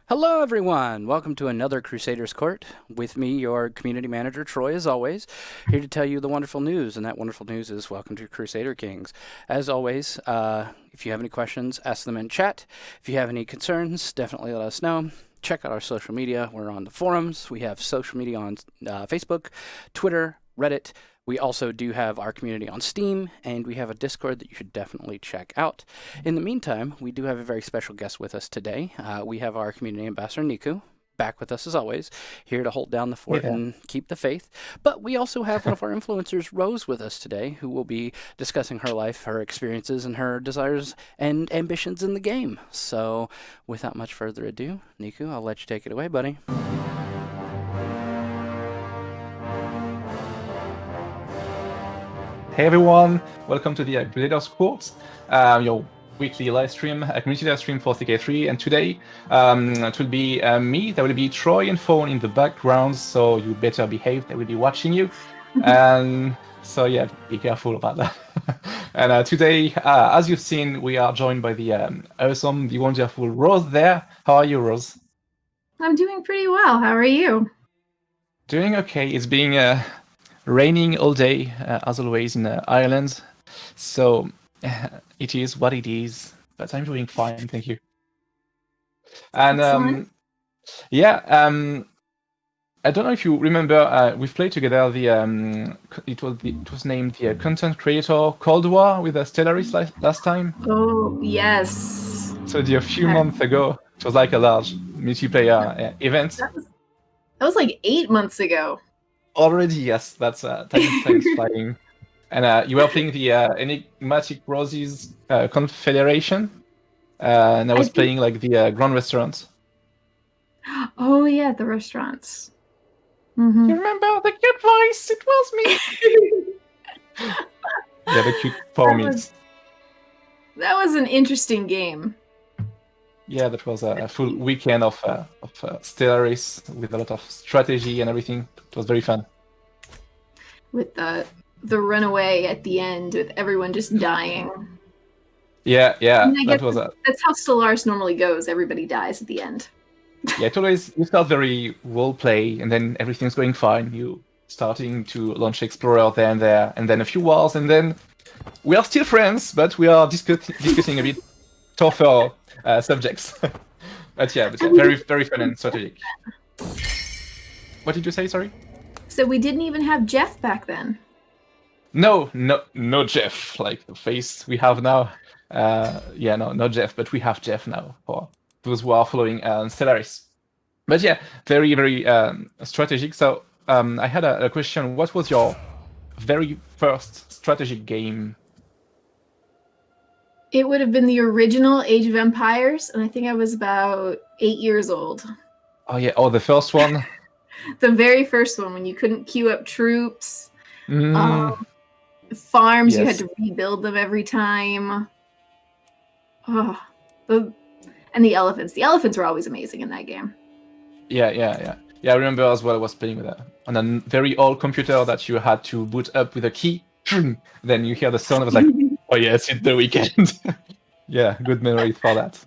Hello, everyone. Welcome to another Crusaders Court. With me, your community manager, Troy, as always, here to tell you the wonderful news. And that wonderful news is welcome to Crusader Kings. As always, if you have any questions, ask them in chat. If you have any concerns, definitely let us know. Check out our social media. We're on the forums. We have social media on Facebook, Twitter, Reddit. We also do have our community on Steam, and we have a Discord that you should definitely check out. In the meantime, we do have a very special guest with us today. We have our community ambassador, Niku, back with us as always, here to hold down the fort Yeah. and keep the faith. But we also have one of our influencers, Rose, with us today, who will be discussing her life, her experiences, and her desires and ambitions in the game. So, without much further ado, Niku, I'll let you take it away, buddy. Hey everyone, welcome to the Crusaders Court, your weekly live stream, community live stream for CK3. And today it will be me, there will be Troy and Phone in the background, so you better behave, they will be watching you. And so yeah, be careful about that. And today, as you've seen, we are joined by the awesome, the wonderful Rose there. How are you, Rose? I'm doing pretty well. How are you? Doing okay. It's being raining all day, as always, in Ireland. So it is what it is. But I'm doing fine, thank you. And Excellent. I don't know if you remember, we've played together it was named the Content Creator Cold War with Stellaris last time. Oh, yes. So a few months ago, it was like a large multiplayer event. That was like 8 months ago. Already, yes, that's time's flying. And you were playing the Enigmatic Roses Confederation, and I was playing like the Grand Restaurant. Oh yeah, the restaurants. You remember the cute voice? It was me. Yeah, the cute poems. That was an interesting game. Yeah, that was a full weekend of Stellaris with a lot of strategy and everything. It was very fun. With the runaway at the end, with everyone just dying. Yeah, that's how Stellaris normally goes. Everybody dies at the end. Yeah, you start very role play, and then everything's going fine. You starting to launch Explorer there, and then a few wars, and then we are still friends, but we are discussing a bit tougher subjects. but yeah, very very fun and strategic. What did you say? Sorry. So we didn't even have Jeff back then. No Jeff, like the face we have now. No Jeff, but we have Jeff now for those who are following Stellaris. But yeah, very very strategic. So I had a question. What was your very first strategic game? It would have been the original Age of Empires, and I think I was about 8 years old. Oh yeah, the first one. The very first one, when you couldn't queue up troops. Farms, yes. You had to rebuild them every time. Oh, and the elephants. The elephants were always amazing in that game. Yeah. I remember as well. I was playing with on a very old computer that you had to boot up with a key. Then you hear the sound. I was like, oh yes, it's the weekend. Yeah, good memory for that.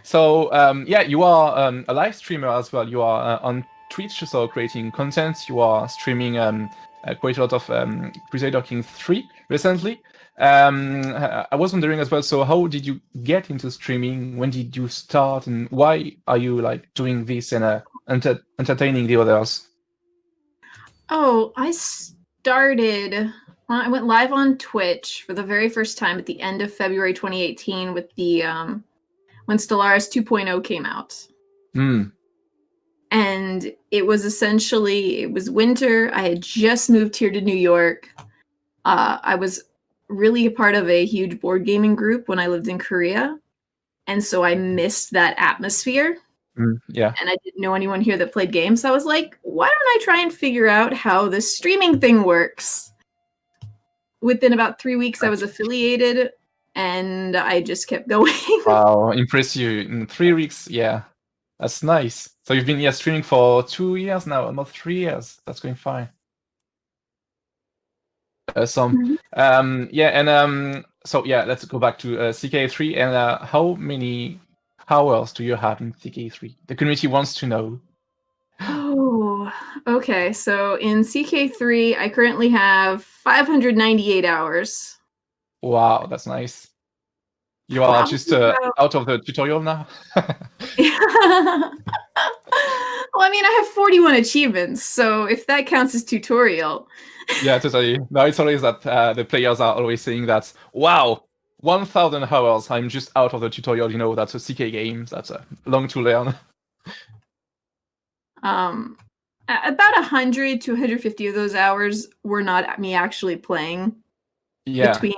So you are a live streamer as well. You are on Twitch, so creating content. You are streaming quite a lot of Crusader Kings 3 recently. I was wondering as well, so how did you get into streaming? When did you start, and why are you like doing this and entertaining the others? Oh, I went live on Twitch for the very first time at the end of February 2018 with the when Stellaris 2.0 came out. And it was winter. I had just moved here to New York. I was really a part of a huge board gaming group when I lived in Korea. And so I missed that atmosphere. Yeah. And I didn't know anyone here that played games. So I was like, why don't I try and figure out how this streaming thing works? Within about 3 weeks, I was affiliated, and I just kept going. Wow, impress you in 3 weeks. Yeah, that's nice. So you've been streaming for 2 years now, almost 3 years. That's going fine. Awesome. So let's go back to CK3. And hours do you have in CK3? The community wants to know. Oh, okay. So in CK3, I currently have 598 hours. Wow, that's nice. You are just out of the tutorial now? Well, I mean, I have 41 achievements, so if that counts as tutorial. Yeah, totally. No, it's always that the players are always saying that, wow, 1,000 hours, I'm just out of the tutorial, that's a CK game, that's long to learn. About 100 to 150 of those hours were not me actually playing. Yeah. Between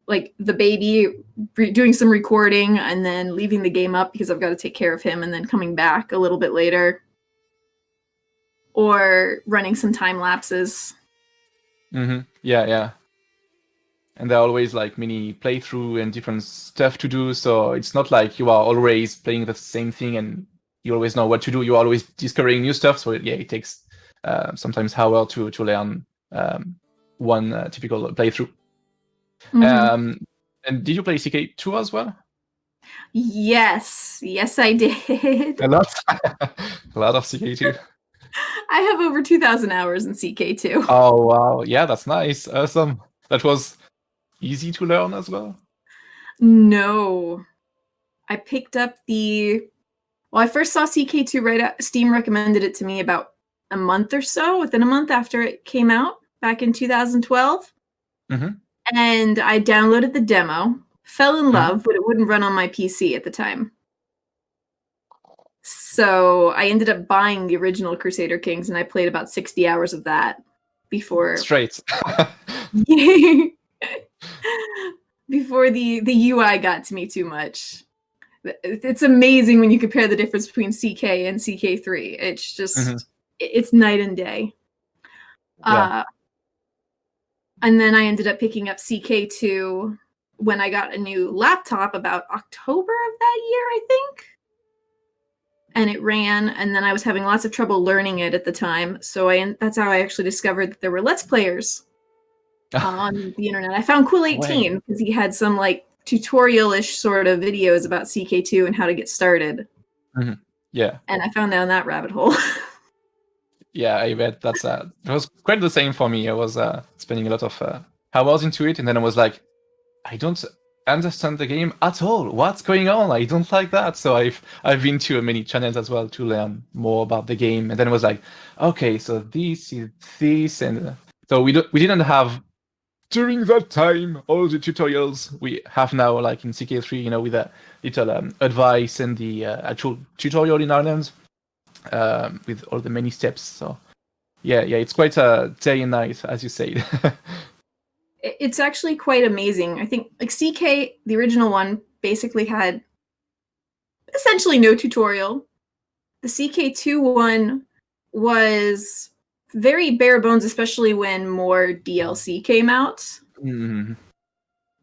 like the baby, doing some recording, and then leaving the game up because I've got to take care of him, and then coming back a little bit later, or running some time lapses. Yeah. And there are always like mini playthrough and different stuff to do, so it's not like you are always playing the same thing and you always know what to do. You're always discovering new stuff, so yeah, it takes sometimes hours to learn one typical playthrough. And did you play CK2 as well? Yes, I did. A lot. A lot of CK2. I have over 2,000 hours in CK2. Oh, wow. Yeah, that's nice. Awesome. That was easy to learn as well? No. I picked up I first saw CK2 right out. Steam recommended it to me about a month or so, within a month after it came out, back in 2012. And I downloaded the demo, fell in love, but it wouldn't run on my PC at the time. So I ended up buying the original Crusader Kings, and I played about 60 hours of that before... Straight. Before the UI got to me too much. It's amazing when you compare the difference between CK and CK3. It's just, it's night and day. Yeah. And then I ended up picking up CK2 when I got a new laptop about October of that year, I think. And it ran, and then I was having lots of trouble learning it at the time. So that's how I actually discovered that there were Let's Players on the internet. I found Cool18 because he had some like tutorial-ish sort of videos about CK2 and how to get started. Yeah. And I found down that rabbit hole. Yeah, I bet it was quite the same for me. I was spending a lot of hours into it, and then I was like, I don't understand the game at all. What's going on? I don't like that. So I've been to many channels as well to learn more about the game, and then I was like, okay, so this is this, and so we didn't have during that time all the tutorials we have now, like in CK3, with a little advice and the actual tutorial in Ireland. With all the many steps. So yeah, it's quite a day and night, as you said. It's actually quite amazing. I think like CK, the original one, basically had essentially no tutorial. The CK2 one was very bare bones, especially when more DLC came out.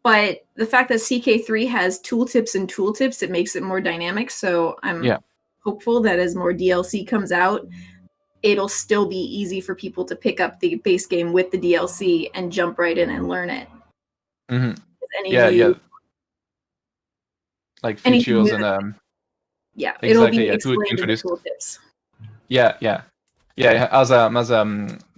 But the fact that CK3 has tooltips and tooltips, it makes it more dynamic. So I'm hopeful that as more DLC comes out, it'll still be easy for people to pick up the base game with the DLC and jump right in and learn it. Like features and it'll be explained in the tooltips. Yeah. As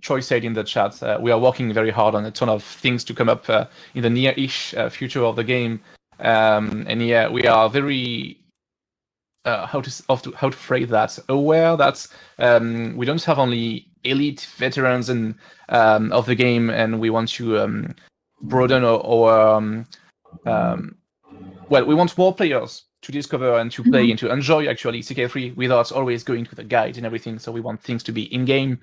Troy said in the chat, we are working very hard on a ton of things to come up in the near-ish future of the game, and we are very how to phrase that, aware that we don't have only elite veterans and of the game, and we want to broaden our we want more players to discover and to play and to enjoy actually CK3 without always going to the guide and everything. So we want things to be in game,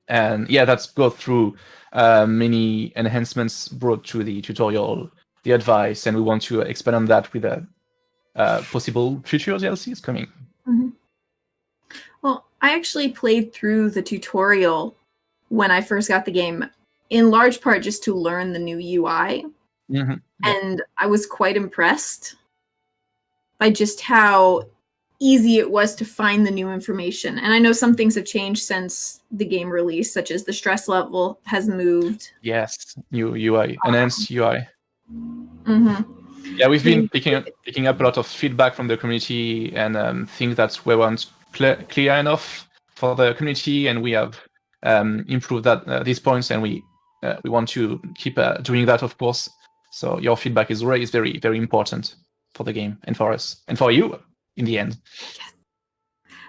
and that's go through many enhancements brought to the tutorial, the advice, and we want to expand on that with a possible future DLCs coming. Well, I actually played through the tutorial when I first got the game, in large part just to learn the new UI. And I was quite impressed by just how easy it was to find the new information. And I know some things have changed since the game release, such as the stress level has moved. Yes, new UI, enhanced UI. Yeah, we've been picking up a lot of feedback from the community and things that weren't clear enough for the community, and we have improved that these points, and we want to keep doing that, of course. So your feedback is always very, very important for the game and for us and for you in the end. Yes.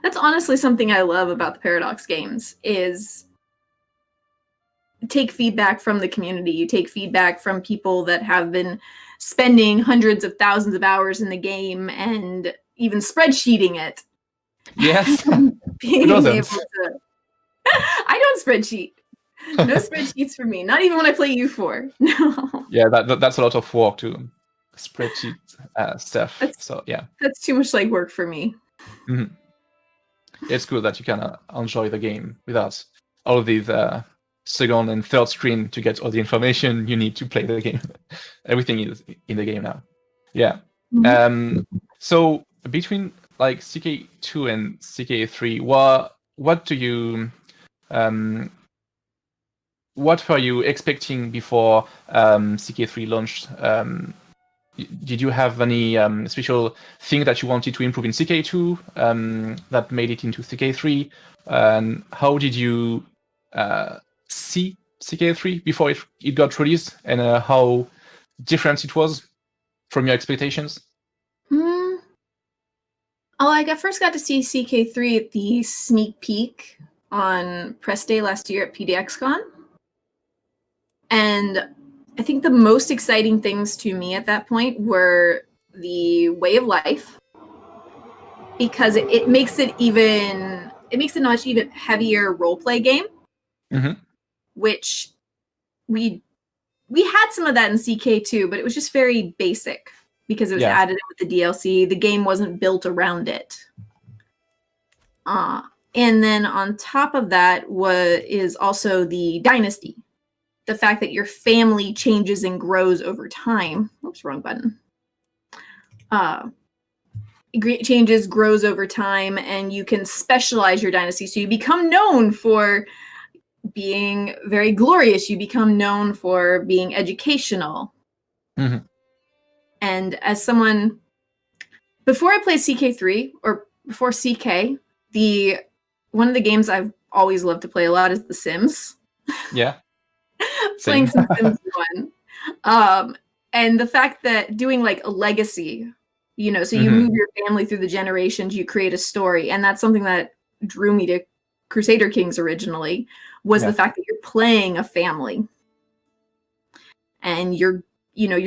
That's honestly something I love about the Paradox games is take feedback from the community. You take feedback from people that have been spending hundreds of thousands of hours in the game and even spreadsheeting it. Yes. Being able to... I don't spreadsheet. No spreadsheets for me. Not even when I play U4. No. Yeah, that's a lot of work to spreadsheet stuff. So yeah, that's too much like work for me. Mm-hmm. It's good that you can enjoy the game without all of these second and third screen to get all the information you need to play the game. Everything is in the game now. Yeah. Mm-hmm. So between like CK2 and CK3, what do you what were you expecting before CK3 launched? Did you have any special thing that you wanted to improve in CK2 that made it into CK3? And how did you see CK3 before it got released, and how different it was from your expectations? I first got to see CK3 at the sneak peek on press day last year at PDXCon. And I think the most exciting things to me at that point were the way of life, because it makes it a much even heavier roleplay game, mm-hmm. which we had some of that in CK2, but it was just very basic because it was added in with the DLC. The game wasn't built around it. And then on top of that is also the dynasty. The fact that your family changes and grows over time. Oops, wrong button. Grows over time, and you can specialize your dynasty. So you become known for being very glorious. You become known for being educational. Mm-hmm. And as someone, before I played CK3 or before CK, one of the games I've always loved to play a lot is The Sims. Yeah. Playing some Sims 1. And the fact that doing like a legacy, so you mm-hmm. move your family through the generations, you create a story. And that's something that drew me to Crusader Kings originally, was the fact that you're playing a family. And you're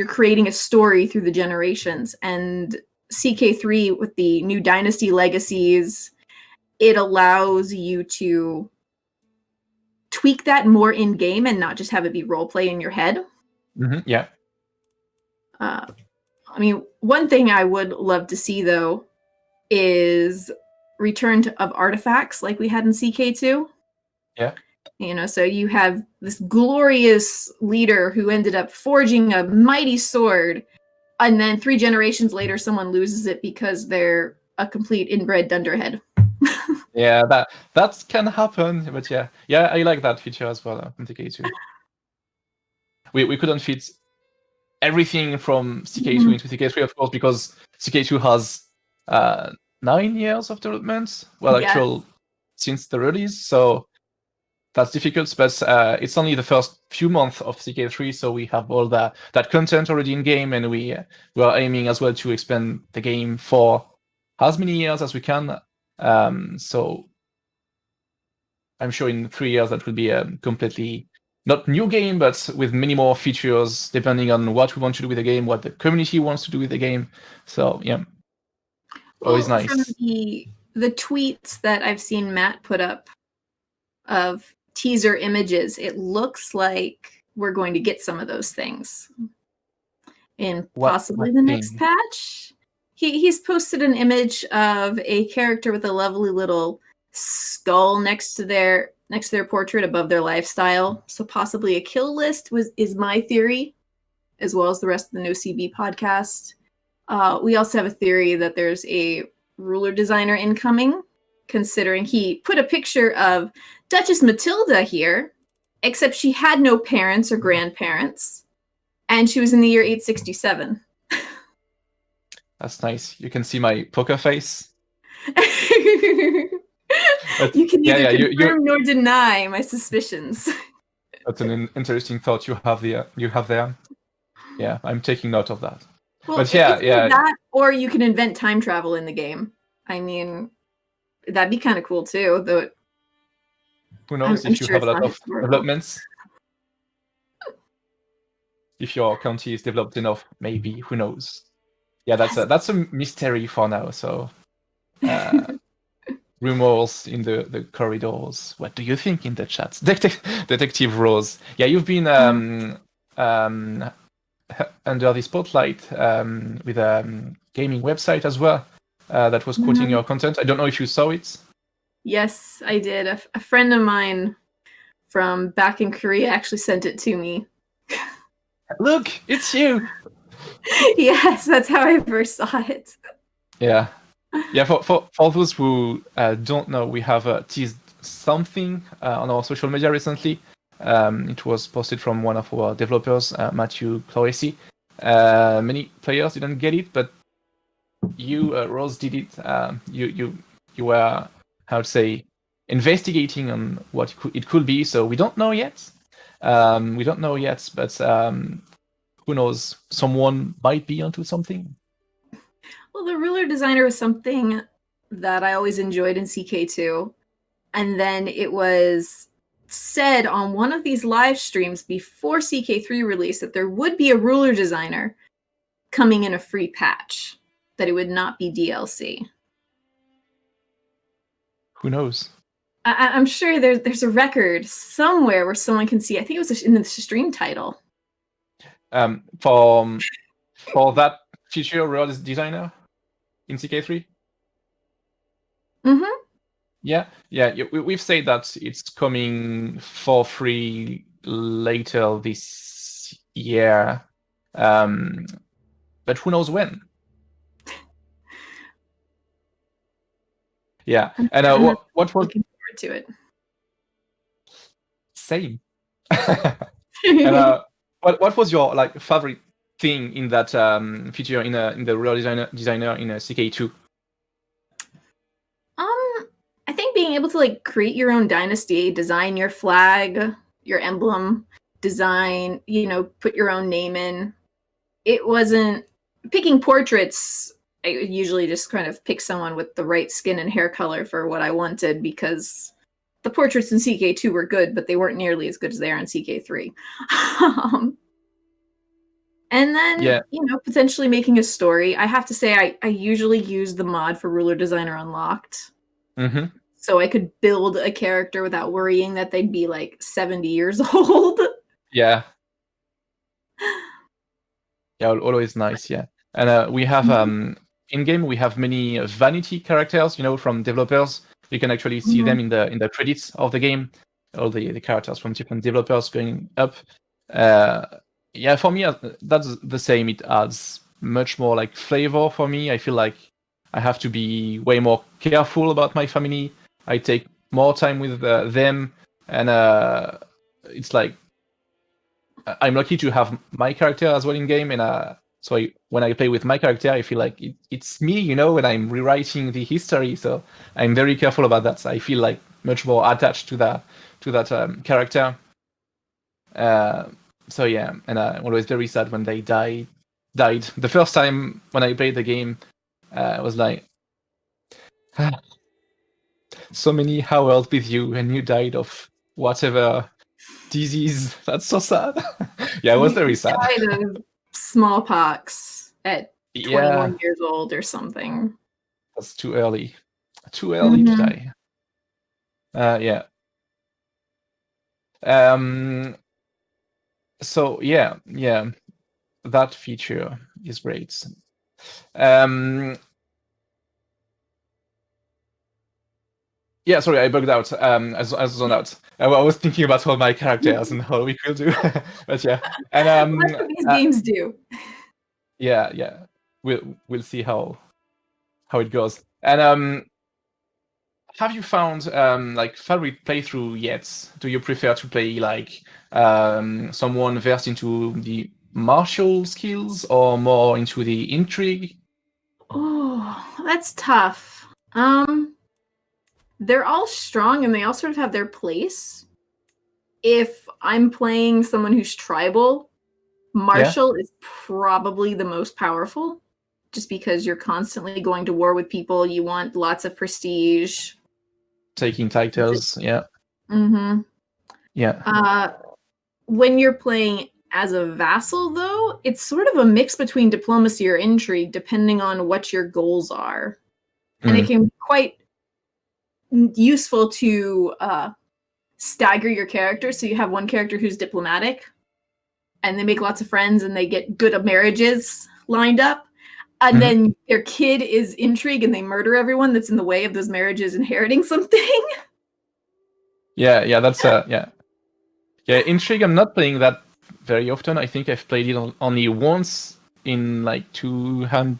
creating a story through the generations. And CK3 with the new Dynasty Legacies, it allows you to tweak that more in game and not just have it be role play in your head. Mm-hmm. Yeah. One thing I would love to see though is return of artifacts like we had in CK2. Yeah. So you have this glorious leader who ended up forging a mighty sword, and then 3 generations later someone loses it because they're a complete inbred dunderhead. Yeah, that can happen, but yeah, I like that feature as well in CK2. We couldn't fit everything from CK2 into CK3, of course, because CK2 has 9 years of development. Well, since the release, so that's difficult. But it's only the first few months of CK3, so we have all that content already in game, and we are aiming as well to expand the game for as many years as we can. So I'm sure in 3 years that will be a completely not new game, but with many more features depending on what we want to do with the game, what the community wants to do with the game. So yeah, always nice. From the tweets that I've seen Matt put up of teaser images, it looks like we're going to get some of those things in possibly the next patch. He's posted an image of a character with a lovely little skull next to their portrait above their lifestyle. So possibly a kill list is my theory, as well as the rest of the No CB podcast. We also have a theory that there's a ruler designer incoming, considering he put a picture of Duchess Matilda here, except she had no parents or grandparents, and she was in the year 867. That's nice. You can see my poker face. But You can neither you confirm nor deny my suspicions. that's an interesting thought you have there. Yeah, I'm taking note of that. Well, But yeah, it's either that, or you can invent time travel in the game. I mean, that'd be kind of cool too. Though, who knows I'm if you sure have a it's lot not of historical. developments? If your county is developed enough, maybe. Who knows? Yeah, that's a mystery for now. So, rumors in the corridors. What do you think in the chat, Detective Rose? Yeah, you've been under the spotlight with a gaming website as well that was quoting your content. I don't know if you saw it. Yes, I did. A friend of mine from back in Korea actually sent it to me. Look, it's you. Yes, that's how I first saw it. Yeah. For those who don't know, we have teased something on our social media recently. It was posted from one of our developers, Matthew Cloesi. Many players didn't get it, but you, Rose, did it. You were, how to say, investigating on what it could be. So we don't know yet. But who knows? Someone might be onto something. Well, the ruler designer was something that I always enjoyed in CK2. And then it was said on one of these live streams before CK3 release that there would be a ruler designer coming in a free patch, that it would not be DLC. Who knows? I'm sure there's a record somewhere where someone can see. I think it was in the stream title. For that future ruler designer in CK3. Mm-hmm. Yeah. We've said that it's coming for free later this year, but who knows when? Yeah, and what was looking forward to it? Same. And what was your favorite thing in that feature in the ruler designer in CK2? I think being able to create your own dynasty, design your flag, your emblem, design, put your own name in. It wasn't picking portraits. I usually just kind of pick someone with the right skin and hair color for what I wanted, because the portraits in CK2 were good, but they weren't nearly as good as they are in CK3. And then, potentially making a story. I have to say, I usually use the mod for Ruler Designer Unlocked. Mm-hmm. So I could build a character without worrying that they'd be 70 years old. Yeah. Yeah, always nice. Yeah, and we have in game we have many vanity characters. From developers. You can actually see them in the credits of the game. All the characters from different developers going up. Yeah, for me that's the same. It adds much more flavor for me. I feel like I have to be way more careful about my family. I take more time with them, and it's I'm lucky to have my character as well in game, and so when I play with my character, I feel like it's me, and I'm rewriting the history. So I'm very careful about that. So I feel much more attached to that character. So yeah, and I'm always very sad when they died. The first time when I played the game, I was like, so many hours with you, and you died of whatever disease. That's so sad. Yeah, it was very sad. Died of smallpox at 21 years old or something. That's too early. Too early to die. Yeah. So yeah, that feature is great. Yeah, sorry, I bugged out. I zoned out. I was thinking about all my characters and how we could do. But yeah, and that's what these games do. Yeah. We'll see how it goes. And have you found favorite playthrough yet? Do you prefer to play someone versed into the martial skills or more into the intrigue? Oh, that's tough. They're all strong and they all sort of have their place. If I'm playing someone who's tribal, Martial is probably the most powerful, just because you're constantly going to war with people. You want lots of prestige. Taking titles, yeah. Mm-hmm. Yeah. When you're playing as a vassal, though, it's sort of a mix between diplomacy or intrigue, depending on what your goals are. And it can be quite useful to stagger your characters. So you have one character who's diplomatic, and they make lots of friends, and they get good marriages lined up. And then their kid is intrigue, and they murder everyone that's in the way of those marriages inheriting something. Yeah, that's yeah. Intrigue, I'm not playing that very often. I think I've played it only once in like 200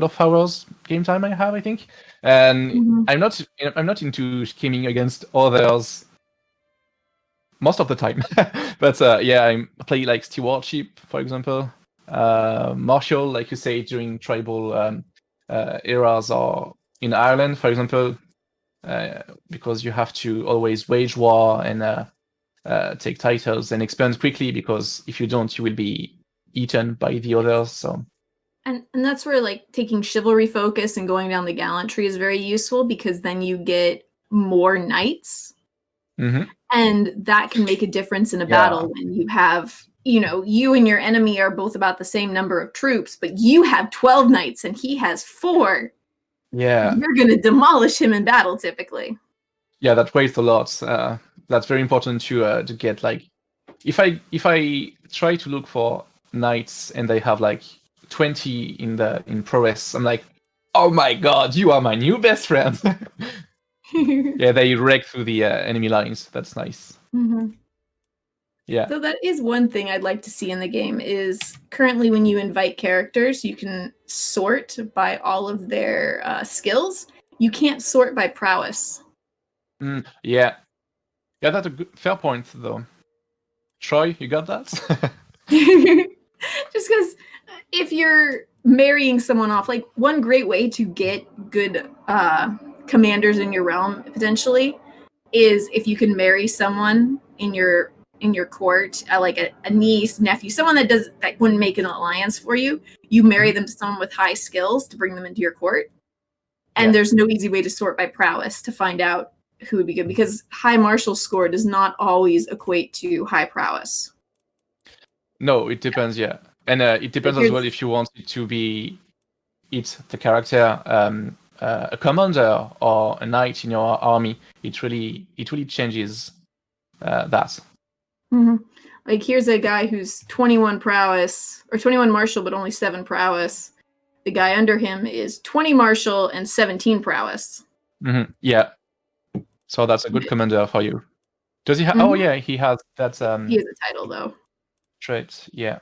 of hours game time I have, I think. And I'm not into scheming against others most of the time. But I play like stewardship, for example. Martial, like you say, during tribal eras, or in Ireland, for example, because you have to always wage war and take titles and expand quickly, because if you don't, you will be eaten by the others. So, and that's where like taking chivalry focus and going down the gallantry is very useful, because then you get more knights, and that can make a difference in a battle when you have, you and your enemy are both about the same number of troops, but you have 12 knights and he has 4. Yeah, you're gonna demolish him in battle typically. Yeah, that weighs a lot. That's very important to get. Like, if I try to look for knights and they have like 20 in prowess, I'm like, oh my god, you are my new best friend. Yeah, they wreck through the enemy lines. That's nice. Yeah. So that is one thing I'd like to see in the game, is currently when you invite characters, you can sort by all of their skills. You can't sort by prowess. Yeah, that's a fair point, though. Troy, you got that? Just because if you're marrying someone off, like one great way to get good commanders in your realm potentially is if you can marry someone in your court, like a niece, nephew, someone that wouldn't make an alliance for you. You marry them to someone with high skills to bring them into your court. And there's no easy way to sort by prowess to find out who would be good, because high martial score does not always equate to high prowess. No, it depends, yeah. And it depends as well if you want it to be the character, a commander or a knight in your army. It really changes that. Like, here's a guy who's 21 prowess, or 21 martial, but only 7 prowess. The guy under him is 20 martial and 17 prowess. Yeah. So that's a good commander for you. Does he have? Oh yeah, he has that. He has a title though. Trait, yeah.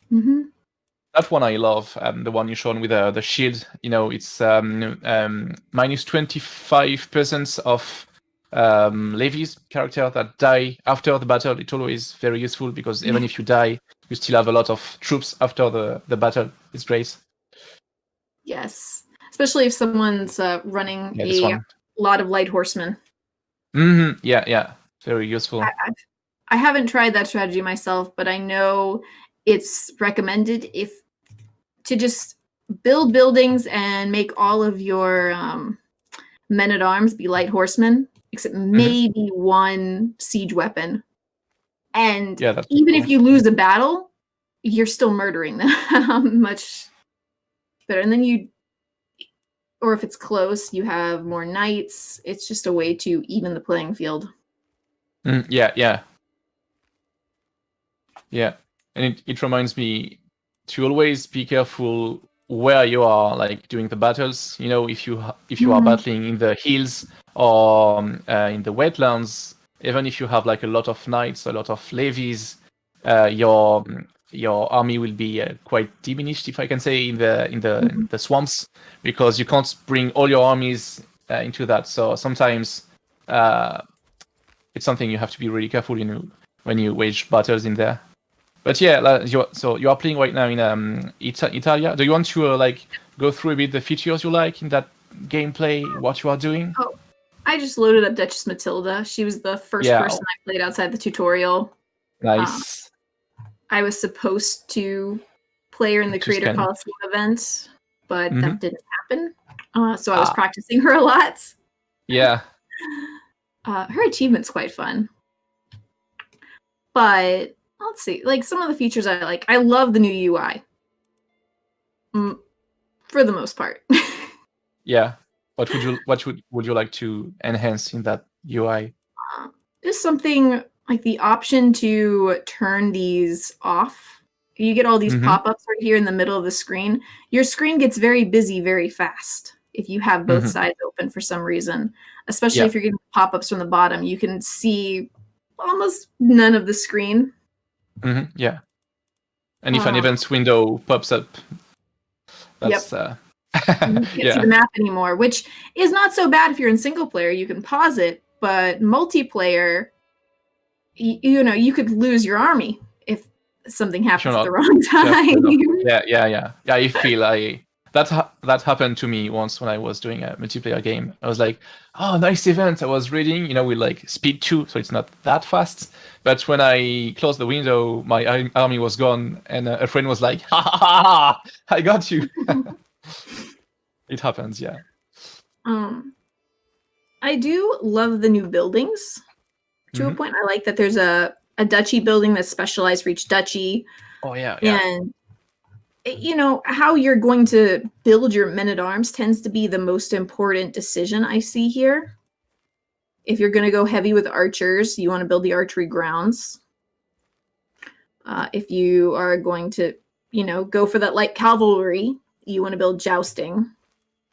That one I love. The one you shown with the shield. It's minus 25% of levies character that die after the battle. It's always very useful, because even if you die, you still have a lot of troops after the battle. It's great. Yes, especially if someone's running a lot of light horsemen. Yeah, very useful. I haven't tried that strategy myself, but I know it's recommended to just build buildings and make all of your men at arms be light horsemen, except maybe one siege weapon. And even if you lose a battle, you're still murdering them much better. And then or if it's close, you have more knights. It's just a way to even the playing field. Yeah. And it reminds me to always be careful where you are, like, doing the battles. If you are battling in the hills or in the wetlands, even if you have like a lot of knights, a lot of levies, your army will be quite diminished, if I can say, in the swamps, because you can't bring all your armies into that. So sometimes it's something you have to be really careful, when you wage battles in there. But yeah, like, you are playing right now in Italia. Do you want to like go through a bit the features you like in that gameplay? What you are doing? Oh, I just loaded up Duchess Matilda. She was the first Yeah. person I played outside the tutorial. Nice. I was supposed to play her in the To Creator scan. Coliseum event, but Mhm. that didn't happen. So I was practicing her a lot. Yeah. Her achievement's quite fun. But let's see, like some of the features I like. I love the new UI. For the most part. Yeah. What would you like to enhance in that UI? Just something like the option to turn these off. You get all these pop-ups right here in the middle of the screen. Your screen gets very busy very fast if you have both sides open for some reason. Especially if you're getting pop-ups from the bottom. You can see almost none of the screen. Yeah. And if an events window pops up, that's you can't see the map anymore, which is not so bad if you're in single player. You can pause it, but multiplayer, you could lose your army if something happens at the wrong time. Yeah. I feel that happened to me once when I was doing a multiplayer game. I was like, oh, nice event. I was reading, with like speed 2, so it's not that fast. But when I closed the window, my army was gone, and a friend was like, ha ha ha, I got you. It happens, yeah. I do love the new buildings to a point. I like that there's a duchy building that's specialized for each duchy. Oh, yeah. And how you're going to build your men-at-arms tends to be the most important decision I see here. If you're going to go heavy with archers, you want to build the archery grounds. If you are going to, go for that light cavalry, you want to build jousting.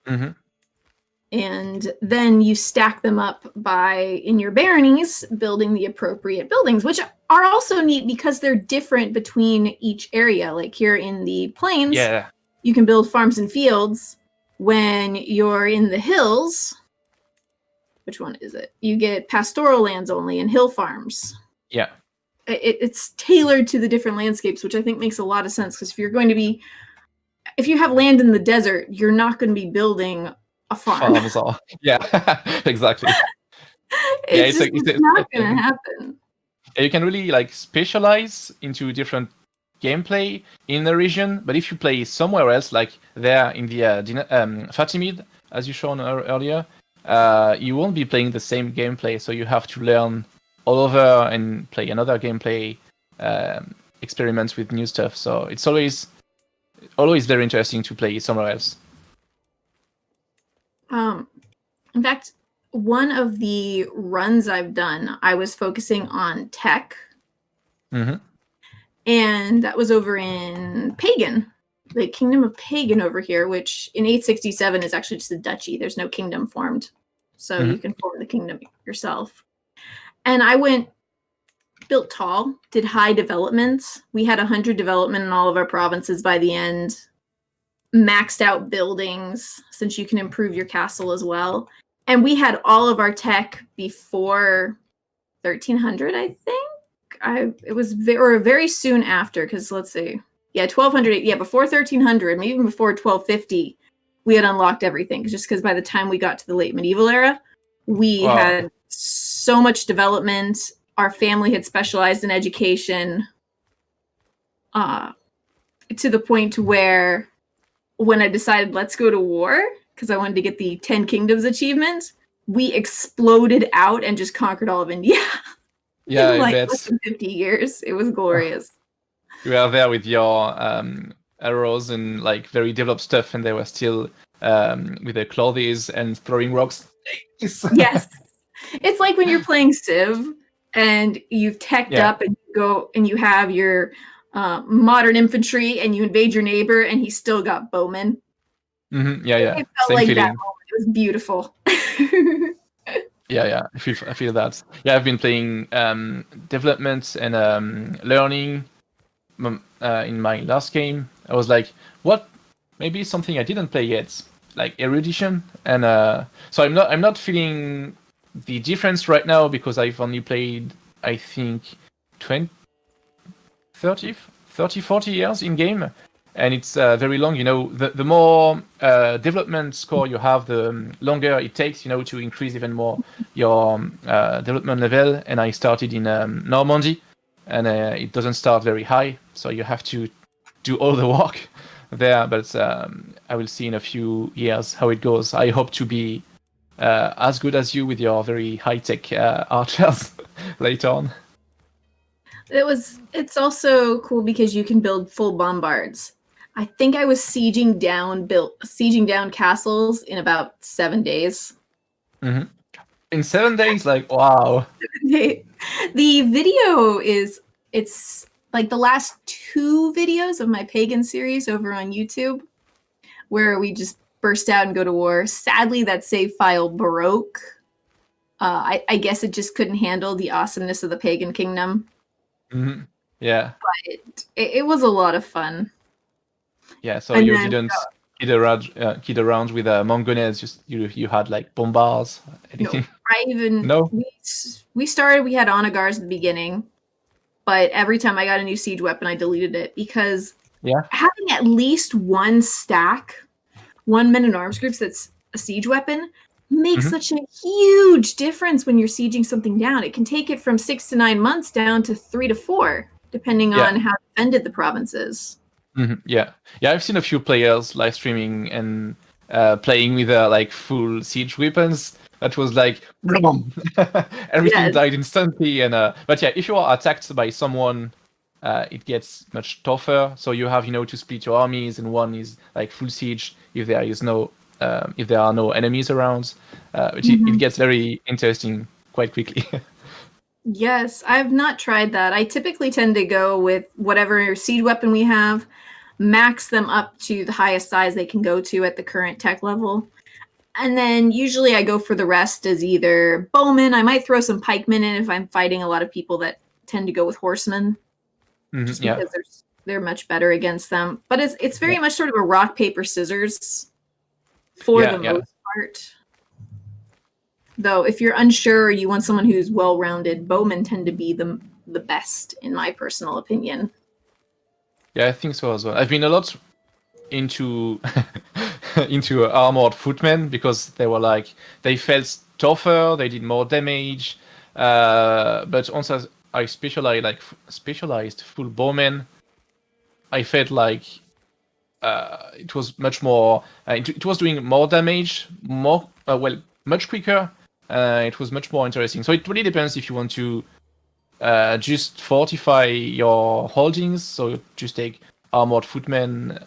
And then you stack them up in your baronies, building the appropriate buildings, which are also neat because they're different between each area. Like here in the plains, you can build farms and fields. When you're in the hills, which one is it? You get pastoral lands only and hill farms. Yeah. It's tailored to the different landscapes, which I think makes a lot of sense because if you have land in the desert, you're not going to be building a farm. Exactly. It's not going to happen. You can really like specialize into different gameplay in the region, but if you play somewhere else, like there in the Fatimid, as you shown earlier, you won't be playing the same gameplay, so you have to learn all over and play another gameplay, experiments with new stuff. So it's always very interesting to play somewhere else. In fact, one of the runs I've done, I was focusing on tech. And that was over in Pagan, the Kingdom of Pagan over here, which in 867 is actually just a duchy. There's no kingdom formed. So you can form the kingdom yourself. And I built tall, did high developments. We had 100 development in all of our provinces by the end. Maxed out buildings, since you can improve your castle as well. And we had all of our tech before 1300, I think. It was very soon after, because let's see. Yeah, 1200. Yeah, before 1300, maybe even before 1250, we had unlocked everything. Just because by the time we got to the late medieval era, we had so much development. Our family had specialized in education to the point where when I decided let's go to war, because I wanted to get the 10 Kingdoms achievement, we exploded out and just conquered all of India. Yeah, in less than 50 years. It was glorious. You were there with your arrows and like very developed stuff, and they were still with their clothes and throwing rocks. Yes. It's like when you're playing Civ and you've teched up and you go and you have your modern infantry and you invade your neighbor and he's still got bowmen. Yeah. It felt Same like feeling. that moment. It was beautiful. Yeah. I feel that. Yeah, I've been playing development and learning in my last game. I was like, what? Maybe something I didn't play yet, like erudition, and so I'm not feeling the difference right now because I've only played, I think, 30, 40 years in game, and it's very long. The more development score you have, the longer it takes, to increase even more your development level. And I started in Normandy, and it doesn't start very high, so you have to do all the work there. But I will see in a few years how it goes. I hope to be as good as you with your very high-tech archers later on. It's also cool because you can build full bombards. I think I was sieging down castles in about 7 days. Mm-hmm. In 7 days, like, wow. The video it's like the last 2 videos of my pagan series over on YouTube, where we just burst out and go to war. Sadly, that save file broke. I guess it just couldn't handle the awesomeness of the pagan kingdom. Mm-hmm. Yeah. But it was a lot of fun. Yeah, so you didn't kid around with mangonels, just you had like bombards, anything? No, we started, we had onagars at the beginning, but every time I got a new siege weapon, I deleted it because having at least one men in arms groups that's a siege weapon makes such a huge difference when you're sieging something down. It can take it from 6 to 9 months down to 3 to 4, depending on how defended the province is. Mm-hmm. Yeah, I've seen a few players live streaming and playing with like full siege weapons. That was like everything died instantly. And but yeah, if you are attacked by someone, it gets much tougher. So you have to split your armies, and one is like full siege if there are no enemies around. It gets very interesting quite quickly. Yes, I've not tried that. I typically tend to go with whatever siege weapon we have, max them up to the highest size they can go to at the current tech level. And then usually I go for the rest as either bowmen. I might throw some pikemen in if I'm fighting a lot of people that tend to go with horsemen, just because they're much better against them. But it's very much sort of a rock, paper, scissors for the most part. Though, if you're unsure or you want someone who's well-rounded, bowmen tend to be the best, in my personal opinion. Yeah, I think so as well. I've been a lot into armored footmen because they felt tougher, they did more damage. But also, I specialized full bowmen. I felt like it was much more. It was doing more damage, much quicker. It was much more interesting. So it really depends if you want to just fortify your holdings. So just take armored footmen.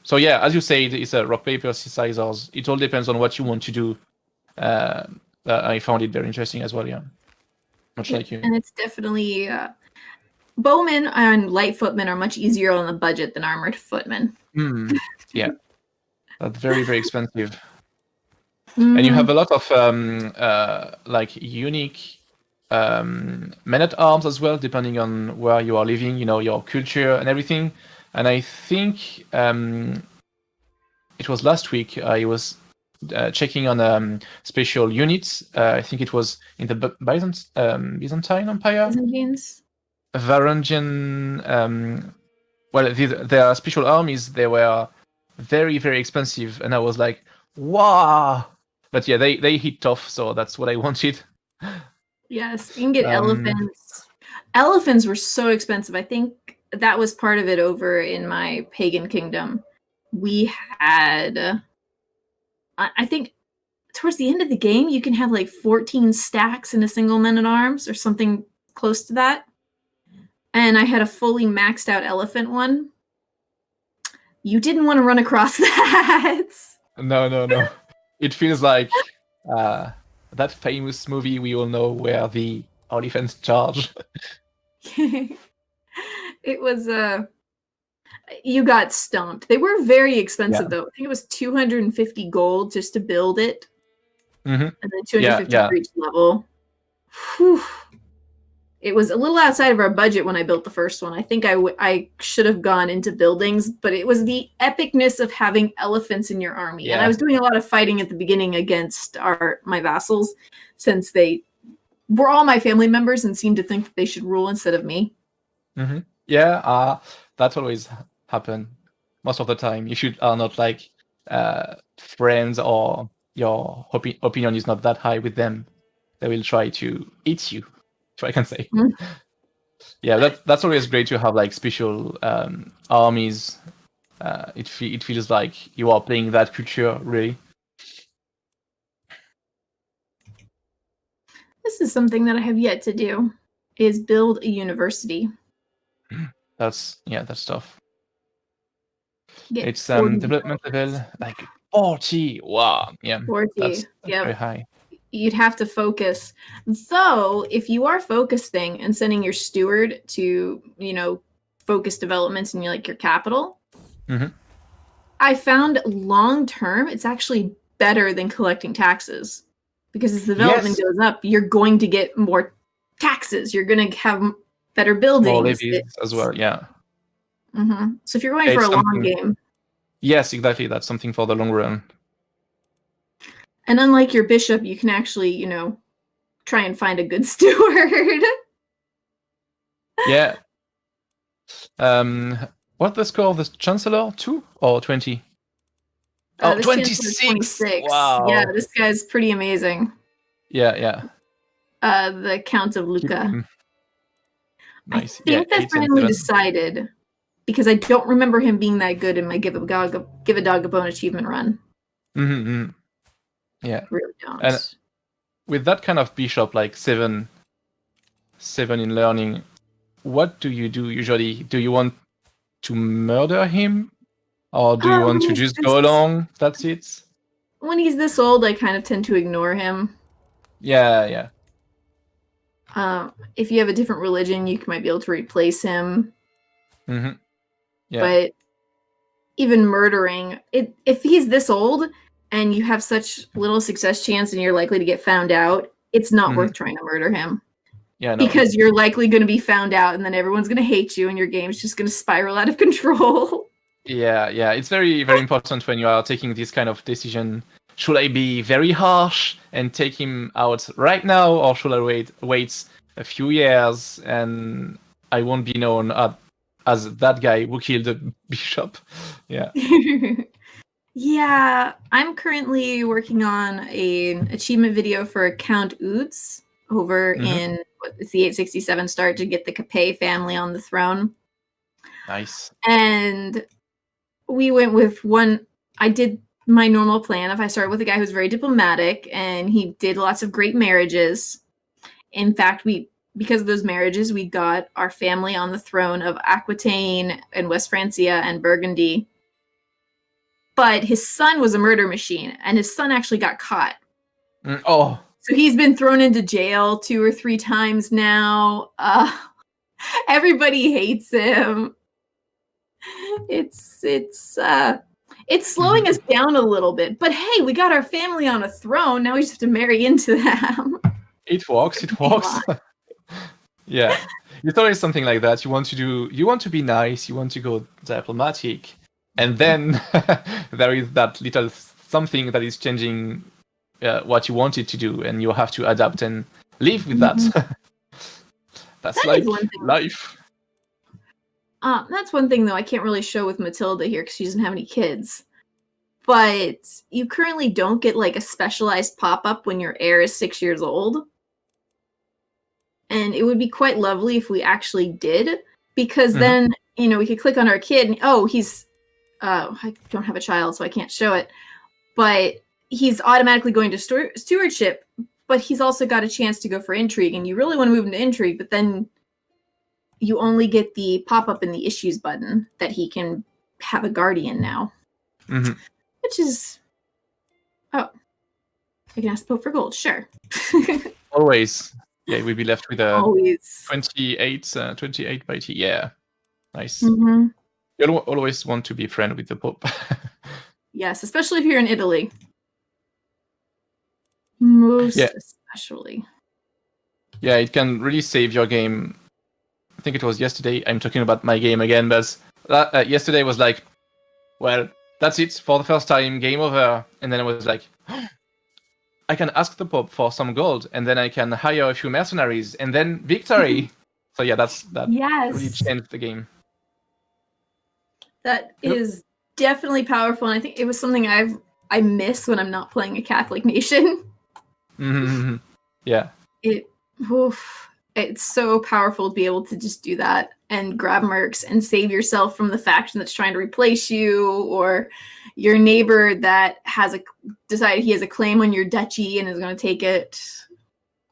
So yeah, as you said, it's a rock, paper, scissors. It all depends on what you want to do. I found it very interesting as well. Yeah, much like you. And it's definitely bowmen and light footmen are much easier on the budget than armored footmen. Yeah, that's very, very expensive. And you have a lot of unique men-at-arms as well, depending on where you are living, your culture and everything. And I think it was last week I was checking on special units. I think it was in the Byzantine Empire. Byzantines? Varangian. Their special armies, they were very, very expensive. And I was like, wow! But yeah, they hit tough, so that's what I wanted. Yes, you can get elephants. Elephants were so expensive. I think that was part of it over in my pagan kingdom. We had, I think, towards the end of the game, you can have like 14 stacks in a single men-at-arms or something close to that. And I had a fully maxed out elephant one. You didn't want to run across that. No. It feels like that famous movie we all know where the elephants charge. It was you got stumped. They were very expensive though. I think it was 250 gold just to build it. And then 250 for each level. Whew. It was a little outside of our budget when I built the first one. I think I should have gone into buildings, but it was the epicness of having elephants in your army. And I was doing a lot of fighting at the beginning against my vassals, since they were all my family members and seemed to think that they should rule instead of me. Yeah, that always happen most of the time. If you are not like friends or your opinion is not that high with them, they will try to eat you, if I can say. Mm. Yeah, that's always great to have like special armies. It feels like you are playing that culture really. This is something that I have yet to do, is build a university. That's tough. Get It's 40 development level like 40. Wow, yeah, 40. that's Yep. very high. You'd have to focus. Though, if you are focusing and sending your steward to, focus developments in your capital, Mhm. I found long term it's actually better than collecting taxes, because as development Yes, goes up, you're going to get more taxes. You're going to have better more buildings. levies as well. Yeah, So if you're going Yeah, for it's a long something. game, Yes, exactly. That's something for the long run. and unlike your bishop, you can actually, try and find a good steward. Yeah. What's the score of the Chancellor? 2 or 20? Oh, This Chancellor 26. 26. Yeah, Wow. this guy's pretty amazing. Yeah. The Count of Keep Lucca. him. Nice. I Yeah, think that's 8 and randomly 7. decided, because I don't remember him being that good in my give a dog a bone achievement run. Mm-hmm. Yeah. I really don't. And with that kind of bishop, like 7 in learning, what do you do usually? Do you want to murder him? Or do you want to just go along? That's it? When he's this old, I kind of tend to ignore him. Yeah. If you have a different religion, you might be able to replace him. Mm-hmm. Yeah. But even murdering, if he's this old and you have such little success chance and you're likely to get found out, it's not worth trying to murder him. Yeah, no. Because you're likely going to be found out, and then everyone's going to hate you, and your game's just going to spiral out of control. Yeah. It's very, very important when you are taking this kind of decision. Should I be very harsh and take him out right now, or should I wait a few years and I won't be known as that guy who killed the bishop? Yeah. Yeah, I'm currently working on an achievement video for Count Oods over in it's the 867 start to get the Capet family on the throne. Nice. And we went with one. I did my normal plan. If I started with a guy who's very diplomatic and he did lots of great marriages. In fact, because of those marriages, we got our family on the throne of Aquitaine and West Francia and Burgundy. But his son was a murder machine, and his son actually got caught. Oh. So he's been thrown into jail 2 or 3 times now. Everybody hates him. It's slowing us down a little bit. But hey, we got our family on a throne. Now we just have to marry into them. It works. Yeah. It's always something like that. You want to be nice, you want to go diplomatic, and then there is that little something that is changing what you wanted to do, and you have to adapt and live with that. That's that like life. That's one thing, though, I can't really show with Matilda here because she doesn't have any kids. But you currently don't get like a specialized pop-up when your heir is 6 years old. And it would be quite lovely if we actually did, because then, we could click on our kid and, he's, I don't have a child, so I can't show it, but he's automatically going to stewardship, but he's also got a chance to go for intrigue, and you really want to move him to intrigue, but then you only get the pop-up in the issues button that he can have a guardian now. Which is, I can ask the Pope for gold, sure. Always. Yeah, we'd be left with a Always. 28 by T. Yeah, nice. Mm-hmm. You always want to be friend with the Pope. Yes, especially if you're in Italy. Most especially. Yeah, it can really save your game. I think it was yesterday. I'm talking about my game again, but yesterday was like, well, that's it for the first time, game over. And then I was like, I can ask the Pope for some gold, and then I can hire a few mercenaries, and then victory. So yeah, that really Yes, changed the game. that is definitely powerful, and I think it was something I miss when I'm not playing a Catholic nation. Mm-hmm. Yeah. It's so powerful to be able to just do that and grab mercs and save yourself from the faction that's trying to replace you, or your neighbor that has decided he has a claim on your duchy and is going to take it,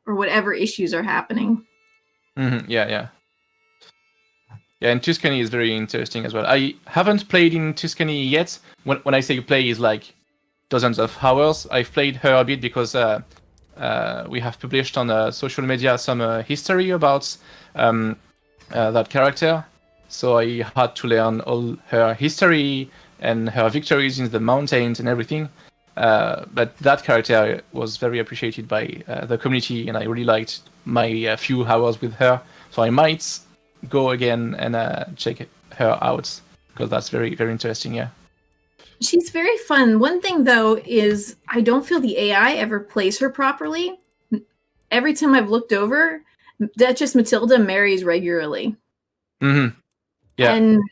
or whatever issues are happening. Mm-hmm. Yeah, and Tuscany is very interesting as well. I haven't played in Tuscany yet. When I say play, is like dozens of hours. I've played her a bit because we have published on social media some history about that character. So I had to learn all her history and her victories in the mountains and everything. But that character was very appreciated by the community, and I really liked my few hours with her. So I might go again and check her out, because that's very, very interesting. Yeah. She's very fun. One thing though is I don't feel the AI ever plays her properly. Every time I've looked over, Duchess Matilda marries regularly. Mm-hmm. Yeah. And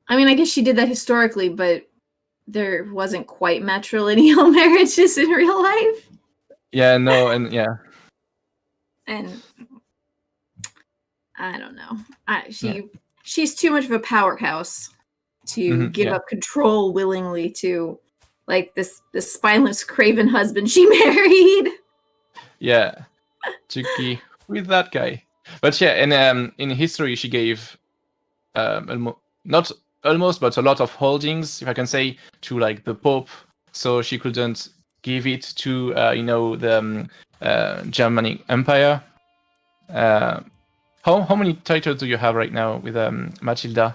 I mean, I guess she did that historically, but there wasn't quite matrilineal marriages in real life. Yeah, no, and yeah. And I don't know. She's too much of a powerhouse to give up control willingly to like this spineless craven husband she married. Yeah. Tricky with that guy. But yeah, and in history she gave not almost, but a lot of holdings, if I can say, to like the Pope, so she couldn't give it to the Germanic Empire. How many titles do you have right now with Matilda?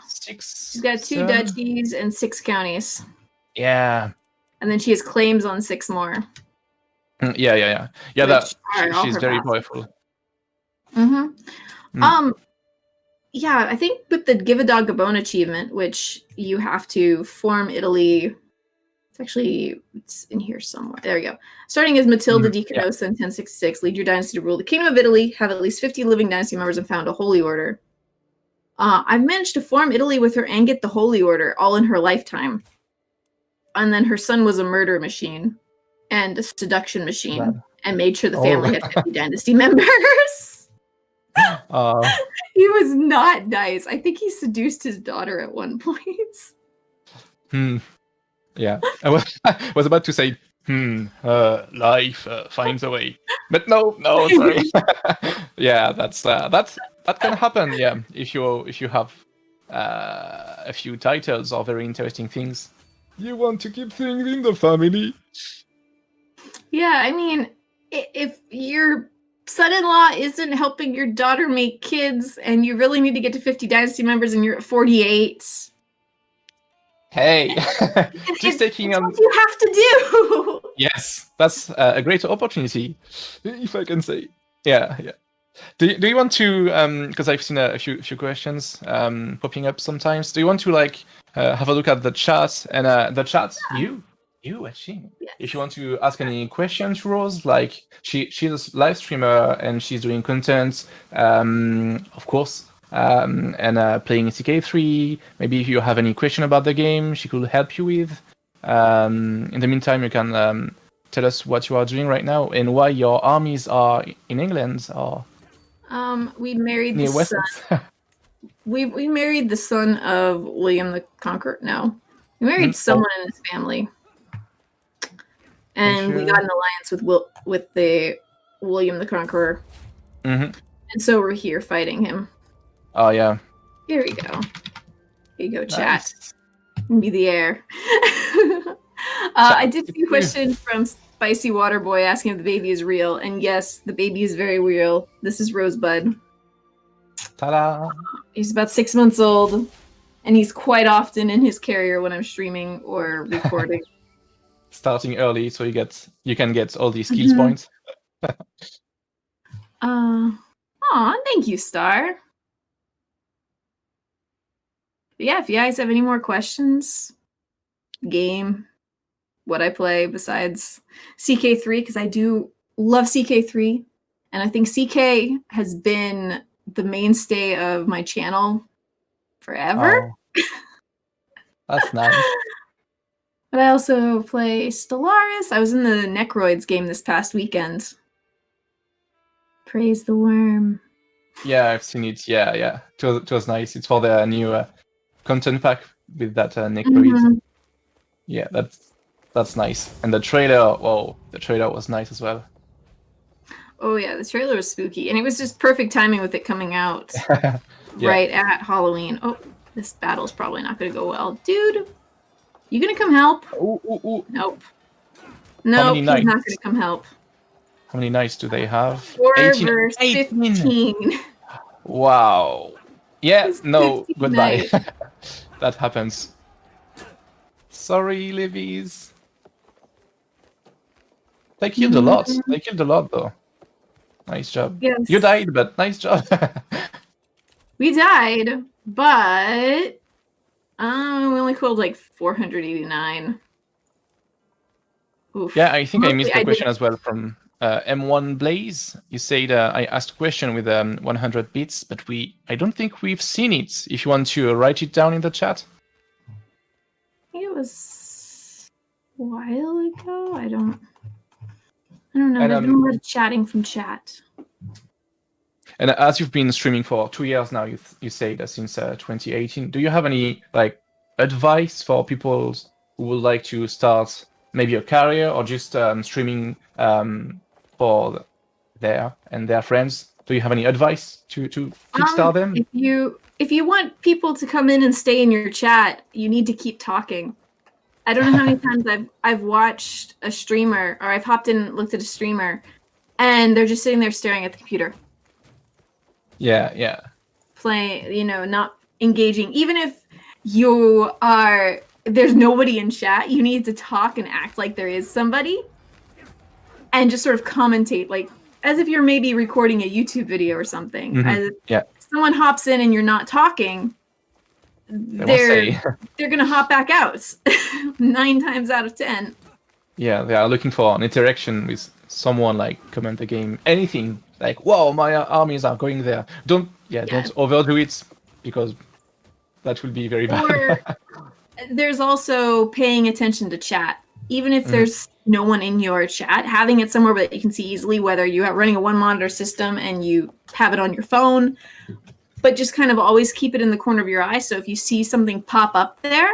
6. She's got 2 duchies and 6 counties. Yeah. And then she has claims on 6 more. Yeah. She's very powerful. Yeah, I think with the Give a Dog a Bone achievement, which you have to form Italy. It's in here somewhere. There we go. Starting as Matilda di Canossa in 1066, lead your dynasty to rule the Kingdom of Italy, have at least 50 living dynasty members, and found a holy order. I've managed to form Italy with her and get the holy order all in her lifetime. And then her son was a murder machine and a seduction machine, and made sure the family had 50 dynasty members. He was not nice. I think he seduced his daughter at one point. Yeah, I was about to say, life finds a way, but no, sorry. Yeah, that can happen. Yeah, if you have a few titles or very interesting things, you want to keep things in the family. Yeah, I mean, if your son-in-law isn't helping your daughter make kids, and you really need to get to 50 dynasty members, and you're at 48. Hey, just taking what you have to do. Yes, that's a great opportunity, if I can say. Yeah. Do you want to? Because I've seen a few questions popping up sometimes. Do you want to have a look at the chat and the chat? You watching? Yes. If you want to ask any questions to Rose, like she's a live streamer and she's doing content, of course. And playing CK3. Maybe if you have any question about the game, she could help you with. In the meantime, you can tell us what you are doing right now and why your armies are in England. Or we married the son. we married the son of William the Conqueror. No, we married someone in his family, and we got an alliance with the William the Conqueror. And so we're here fighting him. Oh, yeah. Here we go. Here you go, chat. Be the air. I did see a question from Spicy Water Boy asking if the baby is real. And yes, the baby is very real. This is Rosebud. Ta-da! He's about 6 months old. And he's quite often in his carrier when I'm streaming or recording. Starting early so you can get all these skills points. Thank you, Star. Yeah, if you guys have any more questions, game, what I play besides CK3, because I do love CK3, And I think CK has been the mainstay of my channel forever. Oh, that's nice. But I also play Stellaris. I was in the Necroids game this past weekend. Praise the worm. Yeah, I've seen it. Yeah, yeah. It was nice. It's for the new content pack with that Necroid. Mhm. Yeah, that's nice. And the trailer, whoa, the trailer was nice as well. Oh yeah, the trailer was spooky, and it was just perfect timing with it coming out Yeah. right at Halloween. Oh, this battle's probably not going to go well, dude. You gonna come help? Ooh, ooh, ooh. Nope. Nope, many he's not knights? gonna come help. How many knights do they have? 4 18. versus 15. Wow. Yeah, It's no, 15 goodbye. knights. That happens. Sorry, Libbies. They killed a lot. They killed a lot, though. Nice job. Yes. You died, but nice job. We died, but we only killed like 489. Oof. Yeah, I think I Mostly missed the did- question as well from M1 Blaze. You said I asked a question with 100 bits, but I don't think we've seen it. If you want to write it down in the chat. I think it was a while ago. I don't know. And, There's been a lot of chatting from chat. And as you've been streaming for 2 years now, you say that since 2018. Do you have any like advice for people who would like to start maybe a career or just streaming for their friends? Do you have any advice to kickstart them? If you want people to come in and stay in your chat, you need to keep talking. I don't know how many times I've watched a streamer, or I've hopped in and looked at a streamer, and they're just sitting there staring at the computer. Yeah. Playing, not engaging. Even if there's nobody in chat, you need to talk and act like there is somebody, and just sort of commentate, like as if you're maybe recording a YouTube video or something. Mm-hmm. Yeah. If someone hops in and you're not talking, they're gonna hop back out 9 times out of 10. Yeah, they are looking for an interaction with someone, like comment the game, anything like, "Whoa, my armies are going there." Don't overdo it, because that will be very bad. Or there's also paying attention to chat. Even if there's no one in your chat, having it somewhere that you can see easily, whether you are running a 1-monitor system and you have it on your phone, but just kind of always keep it in the corner of your eye. So if you see something pop up there,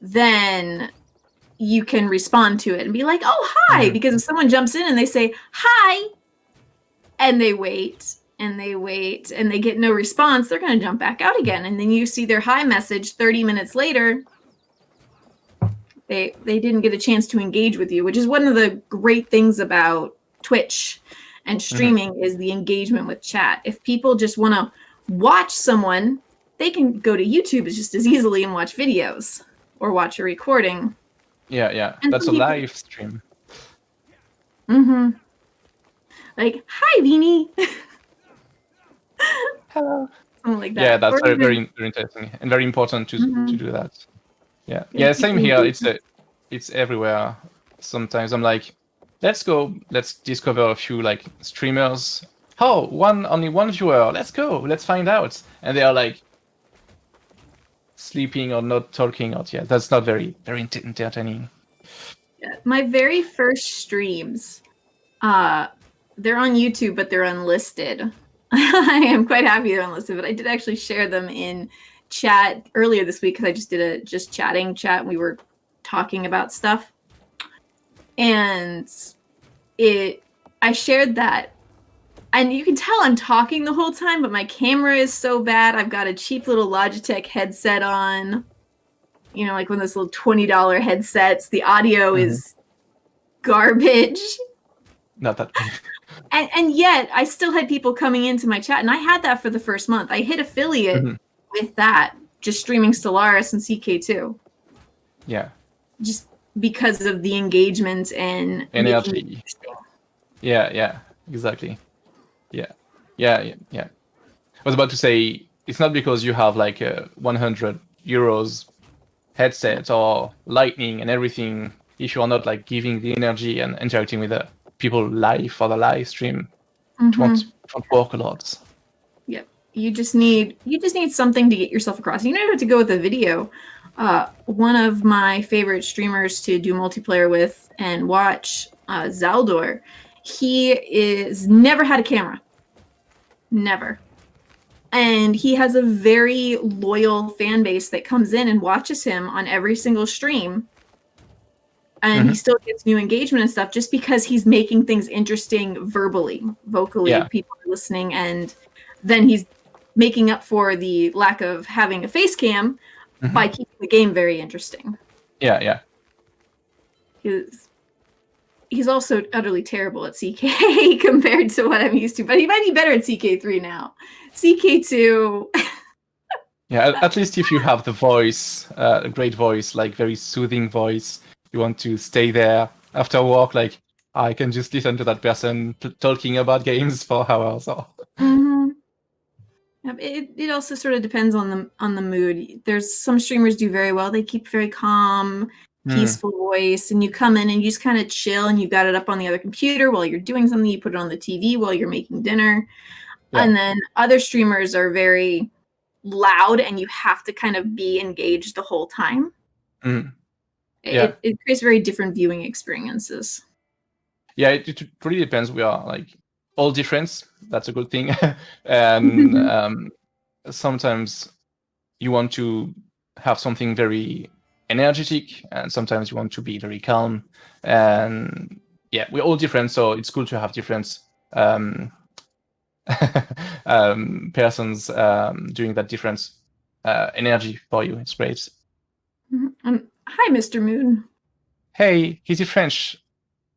then you can respond to it and be like, "Oh, hi," because if someone jumps in and they say hi, and they wait and they wait and they get no response, they're going to jump back out again. And then you see their hi message 30 minutes later. They didn't get a chance to engage with you, which is one of the great things about Twitch and streaming is the engagement with chat. If people just want to watch someone, they can go to YouTube just as easily and watch videos or watch a recording. Yeah. And That's a live stream. Mm-hmm. Like, "Hi, Beanie." Hello. Something like that. Yeah, that's Or very, even- very interesting and very important to do that. Yeah, Yeah. Same people- here. It's everywhere. Sometimes I'm like, let's discover a few like streamers. Oh, only one viewer. Let's go. Let's find out. And they are like sleeping or not talking out yet. That's not very, very entertaining. Yeah, my very first streams, they're on YouTube, but they're unlisted. I am quite happy they're unlisted, but I did actually share them in chat earlier this week because I just did a just chatting chat and we were talking about stuff. And I shared that. And you can tell I'm talking the whole time, but my camera is so bad. I've got a cheap little Logitech headset on. Like one of those little $20 headsets. The audio is garbage. Not that bad. And yet, I still had people coming into my chat. And I had that for the first month. I hit affiliate with that, just streaming Stellaris and CK2. Yeah. Just because of the engagement and energy. Yeah, exactly. Yeah. I was about to say, it's not because you have like a 100 euros headset or lightning and everything, if you are not like giving the energy and interacting with the people live for the live stream, It won't work a lot. Yep. You just need something to get yourself across. You don't have to go with a video. One of my favorite streamers to do multiplayer with and watch, Zaldor, he is never had a camera. Never. And he has a very loyal fan base that comes in and watches him on every single stream. And he still gets new engagement and stuff just because he's making things interesting verbally, vocally. Yeah. People are listening, and then he's making up for the lack of having a face cam by keeping the game very interesting. Yeah. He's also utterly terrible at CK compared to what I'm used to, but he might be better at CK3 now. CK2. Yeah, at least if you have the voice, a great voice, like very soothing voice, you want to stay there after work, like I can just listen to that person talking about games for hours. Or... Yep, it also sort of depends on the mood. There's some streamers do very well. They keep very calm, peaceful voice, and you come in and you just kind of chill, and you got it up on the other computer while you're doing something. You put it on the TV while you're making dinner. Yeah. And then other streamers are very loud, and you have to kind of be engaged the whole time. Yeah. It creates very different viewing experiences. Yeah, it really depends. We are like all different. That's a good thing. And sometimes you want to have something very energetic, and sometimes you want to be very calm. And yeah, we're all different, so it's cool to have different persons doing that different energy for you. It's great. Hi, Mr. Moon. Hey, is he French?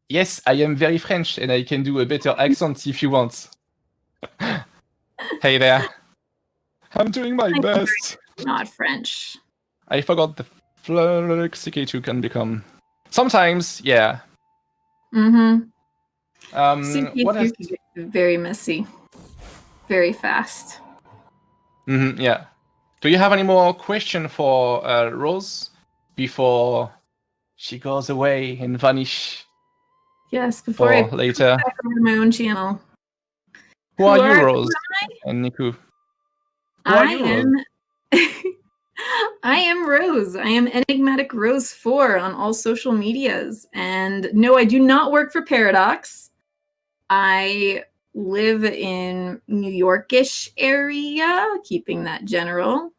Yes, I am very French, and I can do a better accent if you want. Hey there. I'm doing my best. Not French. I forgot the flux CK2 can become. Sometimes, yeah. CK2 what has... can get very messy. Very fast. Yeah. Do you have any more question for Rose before she goes away and vanish? Yes, before I later. Back over to my own channel. Who are you, Rose? And Niku. I am Rose. I am Enigmatic Rose 4 on all social medias. And no, I do not work for Paradox. I live in New Yorkish area, keeping that general.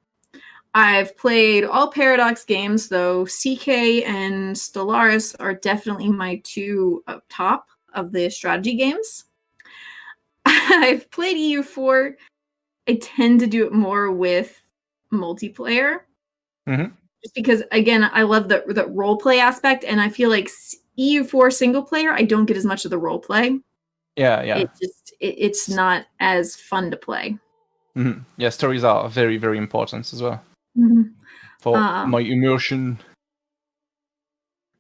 I've played all Paradox games, though CK and Stellaris are definitely my two up top of the strategy games. I've played EU4. I tend to do it more with multiplayer. Just because, again, I love the roleplay aspect, and I feel like EU4 single player, I don't get as much of the roleplay. Yeah. It's not as fun to play. Yeah, stories are very, very important as well. For my immersion.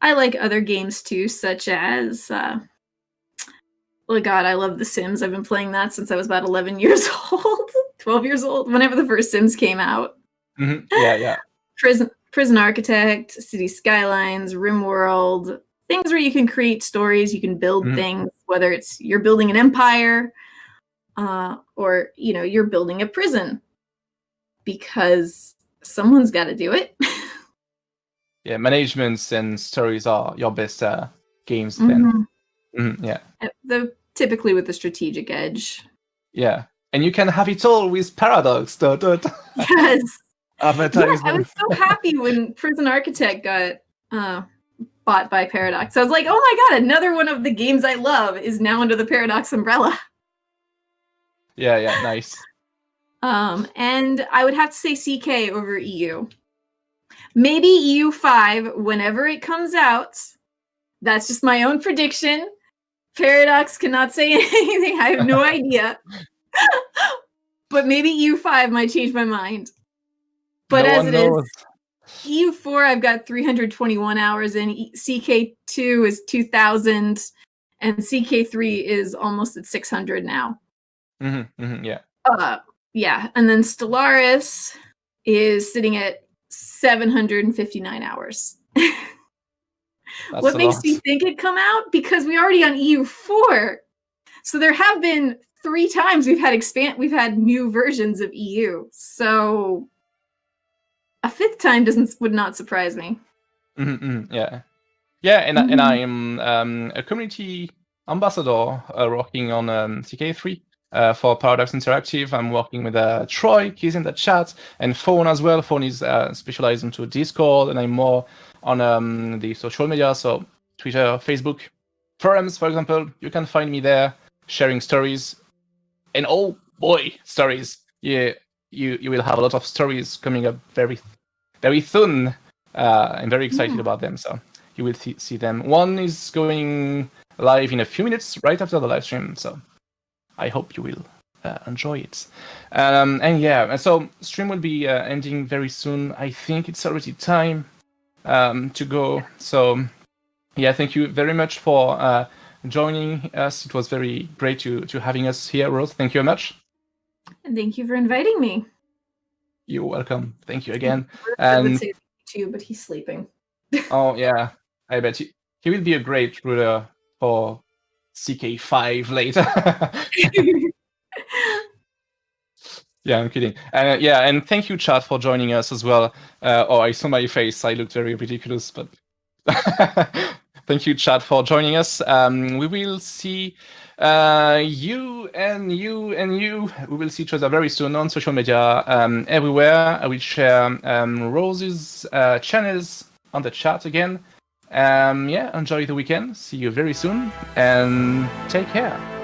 I like other games too, such as oh god, I love The Sims. I've been playing that since I was about 11 years old, 12 years old, whenever the first Sims came out. Yeah. Prison Architect, City Skylines, RimWorld, things where you can create stories, you can build things, whether it's you're building an empire, or you're building a prison, because someone's got to do it. Yeah, managements and stories are your best games then. Yeah. Typically with the strategic edge. Yeah. And you can have it all with Paradox. Yes. Advertisement. I was so happy when Prison Architect got bought by Paradox. I was like, oh my god, another one of the games I love is now under the Paradox umbrella. Yeah, nice. And I would have to say CK over EU. Maybe EU5 whenever it comes out. That's just my own prediction. Paradox cannot say anything. I have no idea. But maybe EU5 might change my mind. But as it is, EU4 I've got 321 hours in. CK2 is 2,000. And CK3 is almost at 600 now. Yeah. Yeah. And then Stellaris is sitting at 759 hours. What makes me think it'd come out? Because we're already on EU4. So there have been 3 times we've had new versions of EU. So a 5th time would not surprise me. Yeah. Yeah, and I'm a community ambassador working on CK3 for Paradox Interactive. I'm working with Troy, he's in the chat, and Fawn as well. Fawn is specialized into Discord, and I'm more on the social media, so Twitter, Facebook, forums, for example. You can find me there sharing stories. And oh boy, stories. Yeah, you will have a lot of stories coming up very, very soon. I'm very excited about them, so you will see them. One is going live in a few minutes, right after the live stream, so I hope you will enjoy it. And yeah, so stream will be ending very soon. I think it's already time to go. So yeah, thank you very much for joining us. It was very great to having us here, Rose. Thank you very much. And thank you for inviting me. You're welcome. Thank you again. I would say thank you, but he's sleeping. Oh yeah, I bet he will be a great ruler for CK5 later. Yeah, I'm kidding. Yeah, and thank you, chat, for joining us as well. Oh, I saw my face. I looked very ridiculous, but thank you, chat, for joining us. We will see you and you and you. We will see each other very soon on social media everywhere. I will share Rose's channels on the chat again. Yeah, enjoy the weekend. See you very soon, and take care.